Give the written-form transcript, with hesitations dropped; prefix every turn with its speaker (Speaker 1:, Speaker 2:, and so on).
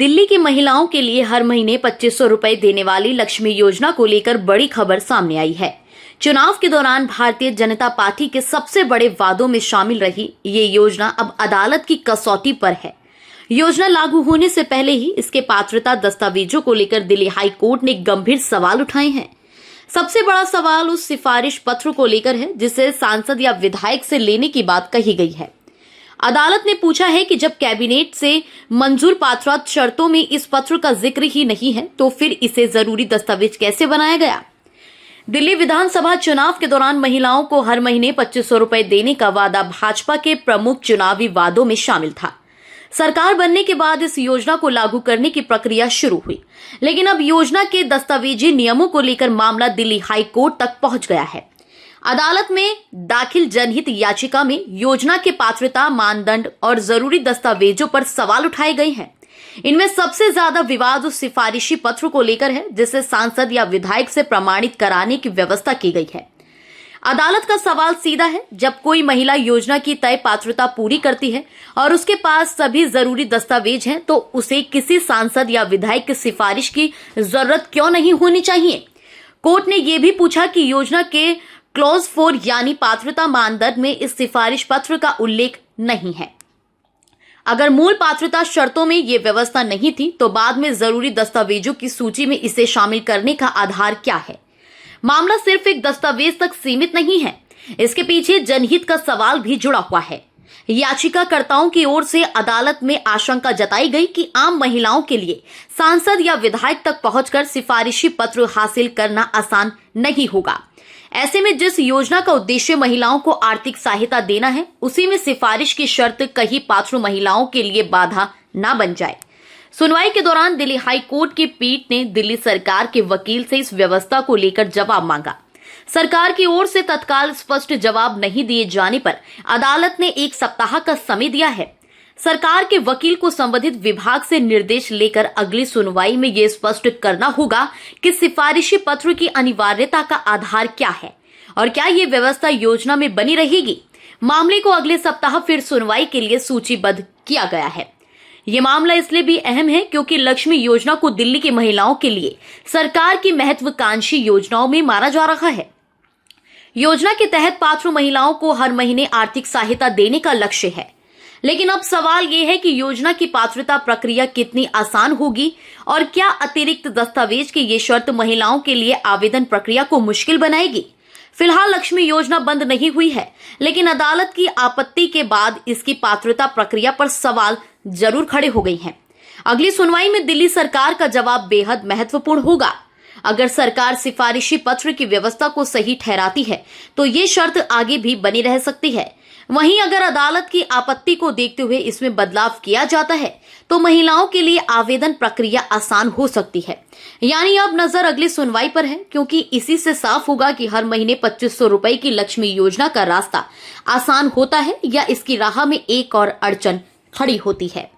Speaker 1: दिल्ली की महिलाओं के लिए हर महीने 2500 रुपए देने वाली लक्ष्मी योजना को लेकर बड़ी खबर सामने आई है। चुनाव के दौरान भारतीय जनता पार्टी के सबसे बड़े वादों में शामिल रही ये योजना अब अदालत की कसौटी पर है। योजना लागू होने से पहले ही इसके पात्रता दस्तावेजों को लेकर दिल्ली हाई कोर्ट ने गंभीर सवाल उठाए हैं। सबसे बड़ा सवाल उस सिफारिश पत्र को लेकर है जिसे सांसद या विधायक से लेने की बात कही गई है। अदालत ने पूछा है कि जब कैबिनेट से मंजूर पात्रता शर्तों में इस पत्र का जिक्र ही नहीं है तो फिर इसे जरूरी दस्तावेज कैसे बनाया गया। दिल्ली विधानसभा चुनाव के दौरान महिलाओं को हर महीने 2500 रुपए देने का वादा भाजपा के प्रमुख चुनावी वादों में शामिल था। सरकार बनने के बाद इस योजना को लागू करने की प्रक्रिया शुरू हुई, लेकिन अब योजना के दस्तावेजी नियमों को लेकर मामला दिल्ली हाई कोर्ट तक पहुंच गया है। अदालत में दाखिल जनहित याचिका में योजना के पात्रता मानदंड और जरूरी दस्तावेजों पर सवाल उठाए गए हैं। इनमें सबसे ज्यादा विवाद उस सिफारिशी पत्र को लेकर है जिसे सांसद या विधायक से प्रमाणित कराने की व्यवस्था की गई है। अदालत का सवाल सीधा है, जब कोई महिला योजना की तय पात्रता पूरी करती है और उसके पास सभी जरूरी दस्तावेज हैं, तो उसे किसी सांसद या विधायक की सिफारिश की जरूरत क्यों नहीं होनी चाहिए। कोर्ट ने यह भी पूछा कि योजना के क्लॉज 4 यानी पात्रता मानदंड में इस सिफारिश पत्र का उल्लेख नहीं है। अगर मूल पात्रता शर्तों में यह व्यवस्था नहीं थी तो बाद में जरूरी दस्तावेजों की सूची में इसे शामिल करने का आधार क्या है। मामला सिर्फ एक दस्तावेज तक सीमित नहीं है, इसके पीछे जनहित का सवाल भी जुड़ा हुआ है। याचिकाकर्ताओं की ओर से अदालत में आशंका जताई गई कि आम महिलाओं के लिए सांसद या विधायक तक पहुंचकर सिफारिशी पत्र हासिल करना आसान नहीं होगा। ऐसे में जिस योजना का उद्देश्य महिलाओं को आर्थिक सहायता देना है, उसी में सिफारिश की शर्त कहीं पात्र महिलाओं के लिए बाधा न बन जाए। सुनवाई के दौरान दिल्ली हाई कोर्ट की पीठ ने दिल्ली सरकार के वकील से इस व्यवस्था को लेकर जवाब मांगा। सरकार की ओर से तत्काल स्पष्ट जवाब नहीं दिए जाने पर अदालत ने 1 सप्ताह का समय दिया है। सरकार के वकील को संबंधित विभाग से निर्देश लेकर अगली सुनवाई में यह स्पष्ट करना होगा कि सिफारिशी पत्र की अनिवार्यता का आधार क्या है और क्या यह व्यवस्था योजना में बनी रहेगी। मामले को अगले सप्ताह फिर सुनवाई के लिए सूचीबद्ध किया गया है। ये मामला इसलिए भी अहम है क्योंकि लक्ष्मी योजना को दिल्ली की महिलाओं के लिए सरकार की महत्वाकांक्षी योजनाओं में माना जा रहा है। योजना के तहत पात्र महिलाओं को हर महीने आर्थिक सहायता देने का लक्ष्य है, लेकिन अब सवाल यह है कि योजना की पात्रता प्रक्रिया कितनी आसान होगी और क्या अतिरिक्त दस्तावेज की ये शर्त महिलाओं के लिए आवेदन प्रक्रिया को मुश्किल बनाएगी। फिलहाल लक्ष्मी योजना बंद नहीं हुई है, लेकिन अदालत की आपत्ति के बाद इसकी पात्रता प्रक्रिया पर सवाल जरूर खड़े हो गए हैं। अगली सुनवाई में दिल्ली सरकार का जवाब बेहद महत्वपूर्ण होगा। अगर सरकार सिफारिशी पत्र की व्यवस्था को सही ठहराती है तो ये शर्त आगे भी बनी रह सकती है। वहीं अगर अदालत की आपत्ति को देखते हुए इसमें बदलाव किया जाता है तो महिलाओं के लिए आवेदन प्रक्रिया आसान हो सकती है। यानी अब नजर अगली सुनवाई पर है, क्योंकि इसी से साफ होगा कि हर महीने 2500 रुपए की लक्ष्मी योजना का रास्ता आसान होता है या इसकी राह में एक और अड़चन खड़ी होती है।